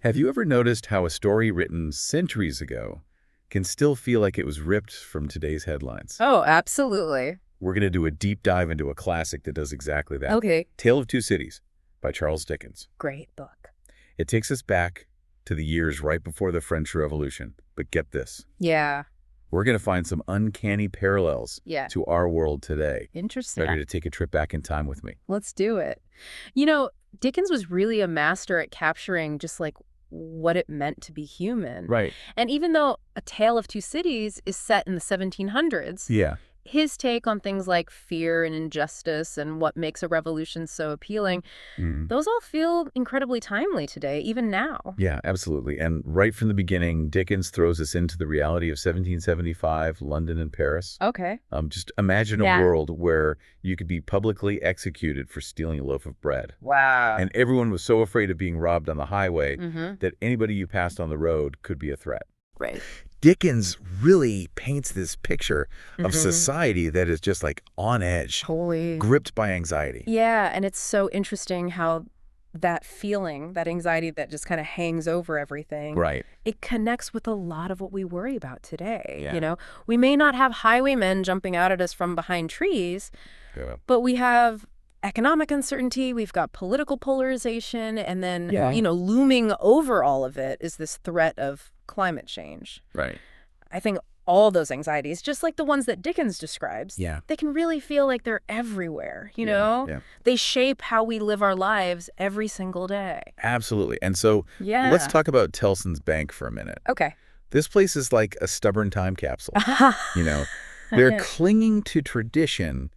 Have you ever noticed how a story written centuries ago can still feel like it was ripped from today's headlines? Oh, absolutely. We're going to do a deep dive into a classic that does exactly that. Okay. Tale of Two Cities by Charles Dickens. Great book. It takes us back to the years right before the French Revolution. But get this. Yeah. We're going to find some uncanny parallels to our world today. Interesting. Ready to take a trip back in time with me? Let's do it. Dickens was really a master at capturing just like what it meant to be human. Right. And even though A Tale of Two Cities is set in the 1700s, Yeah. his take on things like fear and injustice and what makes a revolution so appealing, those all feel incredibly timely today, even now. Yeah, absolutely. And right from the beginning, Dickens throws us into the reality of 1775, London and Paris. Okay. Just imagine a world where you could be publicly executed for stealing a loaf of bread. Wow. And everyone was so afraid of being robbed on the highway that anybody you passed on the road could be a threat. Right. Dickens really paints this picture of society that is just like on edge, Totally. gripped by anxiety. Yeah, and it's so interesting how that feeling, that anxiety that just kind of hangs over everything, Right. it connects with a lot of what we worry about today. Yeah. We may not have highwaymen jumping out at us from behind trees, Yeah. but we have economic uncertainty, we've got political polarization, and then, looming over all of it is this threat of climate change. Right. I think all those anxieties, just like the ones that Dickens describes, they can really feel like they're everywhere, you know? Yeah. They shape how we live our lives every single day. Absolutely. And so let's talk about Tellson's Bank for a minute. Okay. This place is like a stubborn time capsule. They're clinging to tradition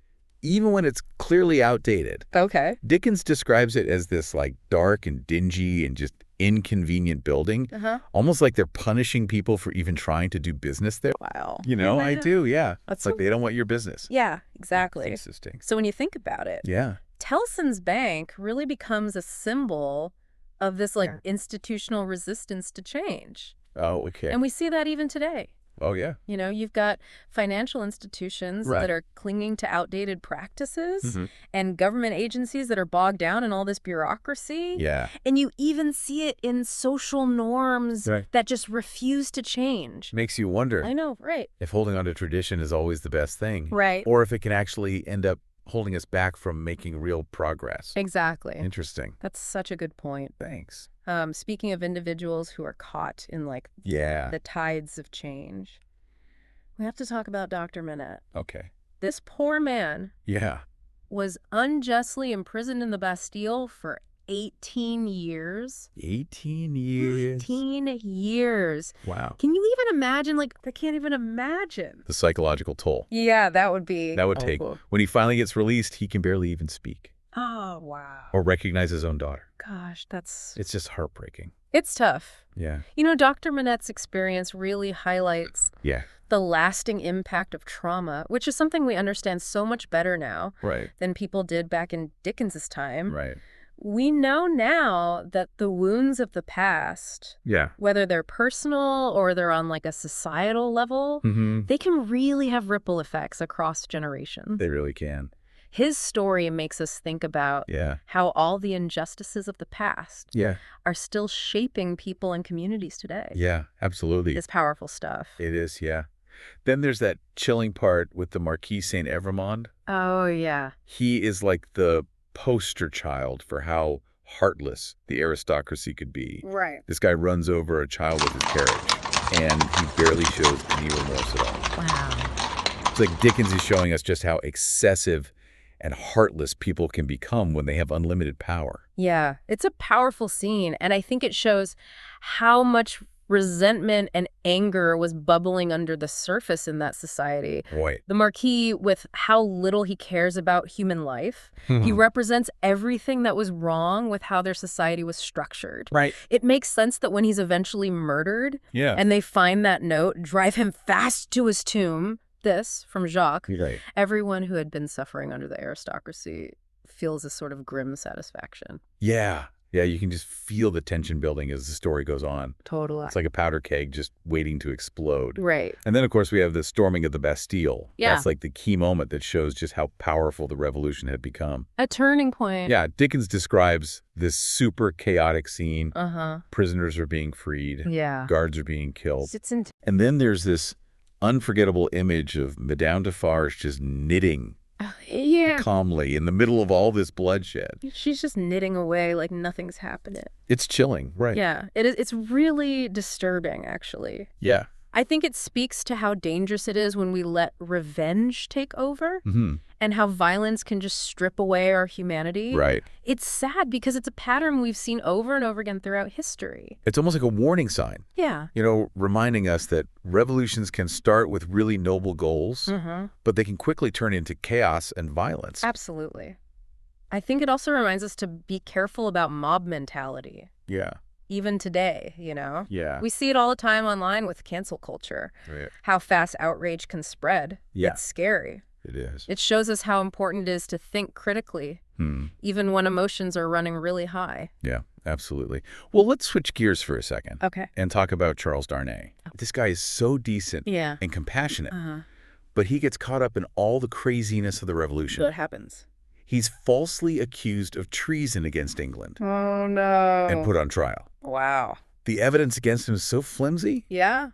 even when it's clearly outdated. Okay. Dickens describes it as this like dark and dingy and just inconvenient building, almost like they're punishing people for even trying to do business there. Wow. I do, yeah. That's like they don't want your business. Yeah, exactly. Interesting. So when you think about it, Tellson's Bank really becomes a symbol of this institutional resistance to change. Oh, okay. And we see that even today. Oh, yeah. You've got financial institutions that are clinging to outdated practices and government agencies that are bogged down in all this bureaucracy. Yeah. And you even see it in social norms that just refuse to change. Makes you wonder. I know, right. If holding on to tradition is always the best thing. Right. Or if it can actually end up holding us back from making real progress. Exactly. Interesting. That's such a good point. Thanks. Speaking of individuals who are caught in the tides of change, we have to talk about Dr. Manette. Okay. This poor man was unjustly imprisoned in the Bastille for 18 years. 18 years? 18 years. Wow. Can you even imagine? I can't even imagine. The psychological toll. Yeah, that would be take. When he finally gets released, he can barely even speak. Oh, wow. Or recognize his own daughter. Gosh, It's just heartbreaking. It's tough. Yeah. Dr. Manette's experience really highlights the lasting impact of trauma, which is something we understand so much better now than people did back in Dickens's time. Right. We know now that the wounds of the past, whether they're personal or they're on a societal level, they can really have ripple effects across generations. They really can. His story makes us think about how all the injustices of the past are still shaping people and communities today. Yeah, absolutely. It's powerful stuff. It is, yeah. Then there's that chilling part with the Marquis Saint Evremond. Oh, yeah. He is like the poster child for how heartless the aristocracy could be. Right. This guy runs over a child with his carriage, and he barely shows any remorse at all. Wow. It's like Dickens is showing us just how excessive and heartless people can become when they have unlimited power. Yeah, it's a powerful scene, and I think it shows how much resentment and anger was bubbling under the surface in that society. Right. The Marquis, with how little he cares about human life, he represents everything that was wrong with how their society was structured. Right. It makes sense that when he's eventually murdered, and they find that note, drive him fast to his tomb, this, from Jacques, everyone who had been suffering under the aristocracy feels a sort of grim satisfaction. Yeah. Yeah, you can just feel the tension building as the story goes on. Totally. It's like a powder keg just waiting to explode. Right. And then, of course, we have the storming of the Bastille. Yeah. That's like the key moment that shows just how powerful the revolution had become. A turning point. Yeah, Dickens describes this super chaotic scene. Uh-huh. Prisoners are being freed. Yeah. Guards are being killed. It's and then there's this unforgettable image of Madame Defarge just knitting calmly in the middle of all this bloodshed. She's just knitting away like nothing's happening. It's chilling, right? Yeah, it is. It's really disturbing, actually. Yeah. I think it speaks to how dangerous it is when we let revenge take over and how violence can just strip away our humanity. Right. It's sad because it's a pattern we've seen over and over again throughout history. It's almost like a warning sign. Yeah. You know, reminding us that revolutions can start with really noble goals, but they can quickly turn into chaos and violence. Absolutely. I think it also reminds us to be careful about mob mentality. Yeah. Even today, you know? Yeah. We see it all the time online with cancel culture. Right. How fast outrage can spread. Yeah. It's scary. It is. It shows us how important it is to think critically, even when emotions are running really high. Yeah, absolutely. Well, let's switch gears for a second. Okay. And talk about Charles Darnay. This guy is so decent and compassionate, but he gets caught up in all the craziness of the revolution. What happens? He's falsely accused of treason against England. Oh, no. And put on trial. Wow. The evidence against him is so flimsy. Yeah?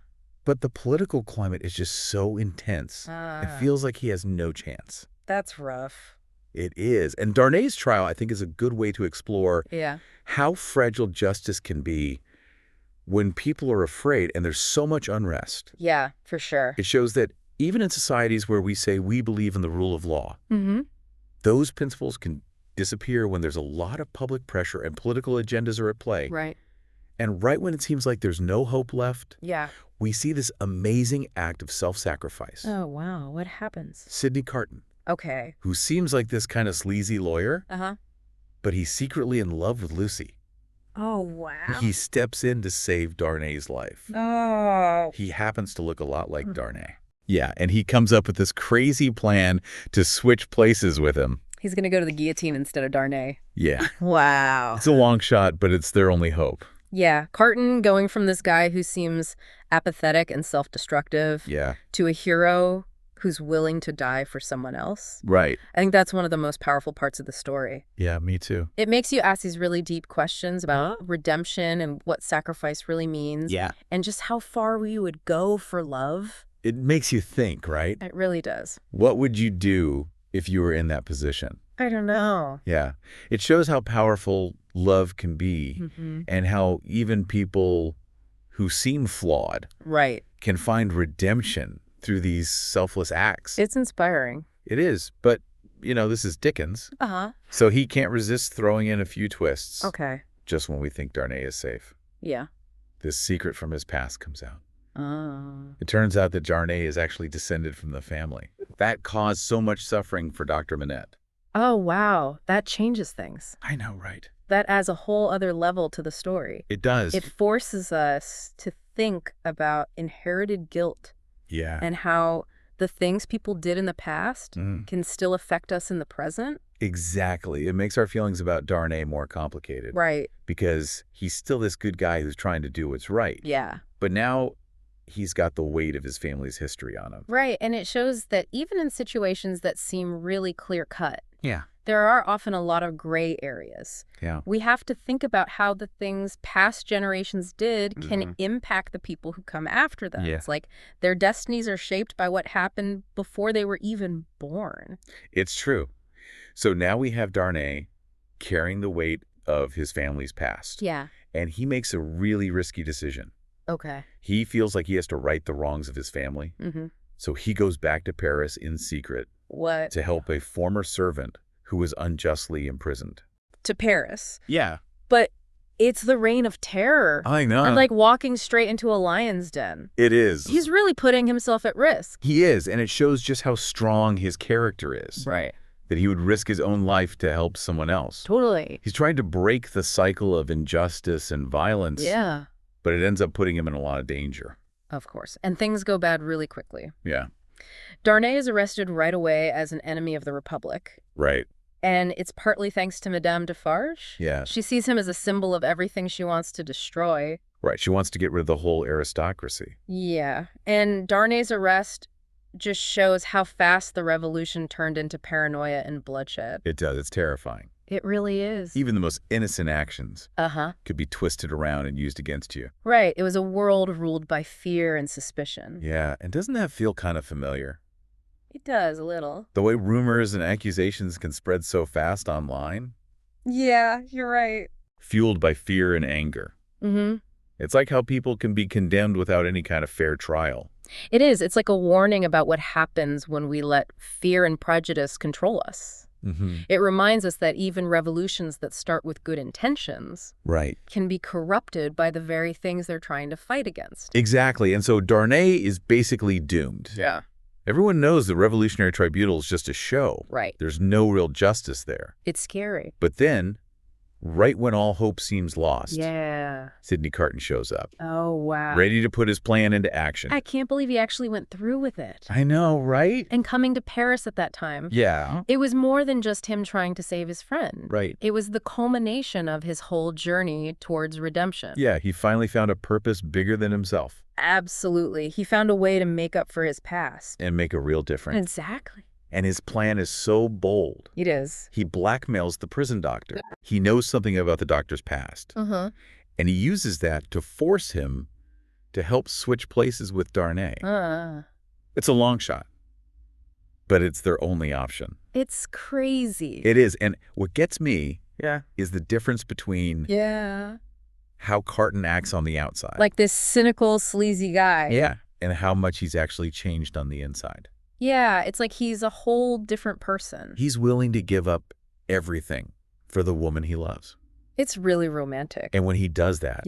But the political climate is just so intense. It feels like he has no chance. That's rough. It is. And Darnay's trial, I think, is a good way to explore how fragile justice can be when people are afraid and there's so much unrest. Yeah, for sure. It shows that even in societies where we say we believe in the rule of law, those principles can disappear when there's a lot of public pressure and political agendas are at play. Right. And right when it seems like there's no hope left, we see this amazing act of self-sacrifice. Oh, wow. What happens? Sidney Carton. Okay. Who seems like this kind of sleazy lawyer, but he's secretly in love with Lucy. Oh, wow. He steps in to save Darnay's life. Oh. He happens to look a lot like Darnay. Yeah, and he comes up with this crazy plan to switch places with him. He's going to go to the guillotine instead of Darnay. Yeah. Wow. It's a long shot, but it's their only hope. Yeah, Carton going from this guy who seems apathetic and self-destructive to a hero who's willing to die for someone else. Right. I think that's one of the most powerful parts of the story. Yeah, me too. It makes you ask these really deep questions about redemption and what sacrifice really means. Yeah. And just how far we would go for love. It makes you think, right? It really does. What would you do if you were in that position? I don't know. Yeah. It shows how powerful love can be and how even people who seem flawed can find redemption through these selfless acts. It's inspiring. It is. But, you know, this is Dickens. So he can't resist throwing in a few twists. Okay. Just when we think Darnay is safe. Yeah. This secret from his past comes out. Oh. It turns out that Darnay is actually descended from the family. That caused so much suffering for Dr. Manette. Oh, wow. That changes things. I know, right? That adds a whole other level to the story. It does. It forces us to think about inherited guilt. Yeah. And how the things people did in the past can still affect us in the present. Exactly. It makes our feelings about Darnay more complicated. Right. Because he's still this good guy who's trying to do what's right. Yeah. But now he's got the weight of his family's history on him. Right. And it shows that even in situations that seem really clear-cut, yeah, there are often a lot of gray areas. Yeah. We have to think about how the things past generations did can impact the people who come after them. It's like their destinies are shaped by what happened before they were even born. It's true. So now we have Darnay carrying the weight of his family's past. Yeah. And he makes a really risky decision. Okay. He feels like he has to right the wrongs of his family. So he goes back to Paris in secret. What? To help a former servant who was unjustly imprisoned. To Paris. Yeah. But it's the reign of terror. I know. And like walking straight into a lion's den. It is. He's really putting himself at risk. He is, and it shows just how strong his character is. Right. That he would risk his own life to help someone else. Totally. He's trying to break the cycle of injustice and violence. Yeah. But it ends up putting him in a lot of danger. Of course. And things go bad really quickly. Yeah. Darnay is arrested right away as an enemy of the Republic. Right. And it's partly thanks to Madame Defarge. Yeah. She sees him as a symbol of everything she wants to destroy. Right. She wants to get rid of the whole aristocracy. Yeah. And Darnay's arrest just shows how fast the revolution turned into paranoia and bloodshed. It does. It's terrifying. It really is. Even the most innocent actions could be twisted around and used against you. Right. It was a world ruled by fear and suspicion. Yeah. And doesn't that feel kind of familiar? It does, a little. The way rumors and accusations can spread so fast online? Yeah, you're right. Fueled by fear and anger. Mm-hmm. It's like how people can be condemned without any kind of fair trial. It is. It's like a warning about what happens when we let fear and prejudice control us. Mm-hmm. It reminds us that even revolutions that start with good intentions can be corrupted by the very things they're trying to fight against. Exactly. And so Darnay is basically doomed. Yeah. Everyone knows the Revolutionary Tribunal is just a show. Right. There's no real justice there. It's scary. But then, right when all hope seems lost, Sidney Carton shows up. Oh, wow. Ready to put his plan into action. I can't believe he actually went through with it. I know, right? And coming to Paris at that time. Yeah. It was more than just him trying to save his friend. Right. It was the culmination of his whole journey towards redemption. Yeah, he finally found a purpose bigger than himself. Absolutely. He found a way to make up for his past. And make a real difference. Exactly. And his plan is so bold. It is. He blackmails the prison doctor. He knows something about the doctor's past. Uh-huh. And he uses that to force him to help switch places with Darnay. It's a long shot, but it's their only option. It's crazy. It is. And what gets me is the difference between how Carton acts on the outside. Like this cynical, sleazy guy. Yeah. And how much he's actually changed on the inside. Yeah, it's like he's a whole different person. He's willing to give up everything for the woman he loves. It's really romantic. And when he does that,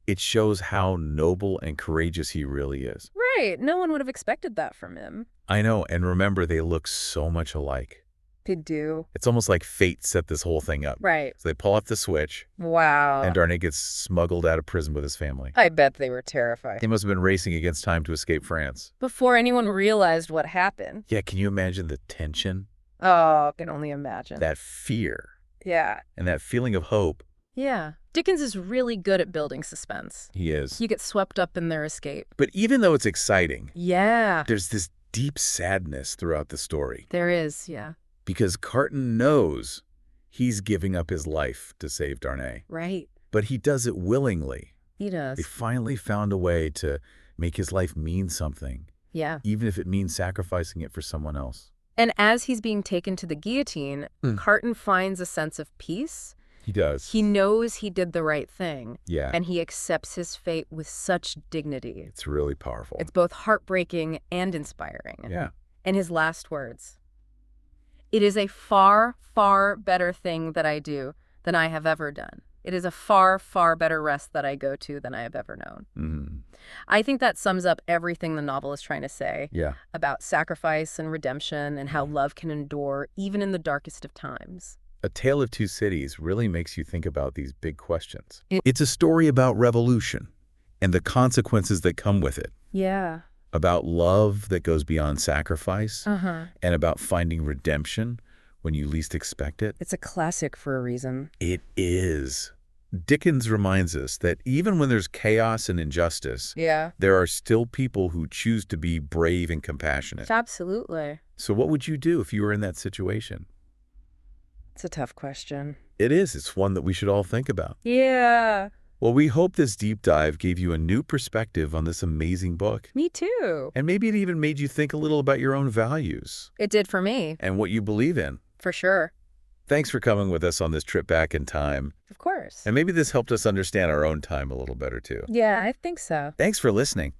it shows how noble and courageous he really is. Right. No one would have expected that from him. I know. And remember, they look so much alike. They do. It's almost like fate set this whole thing up. Right. So they pull off the switch. Wow. And Darnay gets smuggled out of prison with his family. I bet they were terrified. He must have been racing against time to escape France. Before anyone realized what happened. Yeah, can you imagine the tension? Oh, I can only imagine. That fear. Yeah. And that feeling of hope. Yeah. Dickens is really good at building suspense. He is. You get swept up in their escape. But even though it's exciting, there's this deep sadness throughout the story. There is, yeah. Because Carton knows he's giving up his life to save Darnay. Right. But he does it willingly. He does. They finally found a way to make his life mean something. Yeah. Even if it means sacrificing it for someone else. And as he's being taken to the guillotine, Carton finds a sense of peace. He does. He knows he did the right thing. Yeah. And he accepts his fate with such dignity. It's really powerful. It's both heartbreaking and inspiring. Yeah. And his last words. It is a far, far better thing that I do than I have ever done. It is a far, far better rest that I go to than I have ever known. I think that sums up everything the novel is trying to say about sacrifice and redemption and how love can endure even in the darkest of times. A Tale of Two Cities really makes you think about these big questions. It's a story about revolution and the consequences that come with it. Yeah. About love that goes beyond sacrifice and about finding redemption when you least expect it. It's a classic for a reason. It is. Dickens reminds us that even when there's chaos and injustice, there are still people who choose to be brave and compassionate. Absolutely. So what would you do if you were in that situation? It's a tough question. It is. It's one that we should all think about. Yeah. Well, we hope this deep dive gave you a new perspective on this amazing book. Me too. And maybe it even made you think a little about your own values. It did for me. And what you believe in. For sure. Thanks for coming with us on this trip back in time. Of course. And maybe this helped us understand our own time a little better too. Yeah, I think so. Thanks for listening.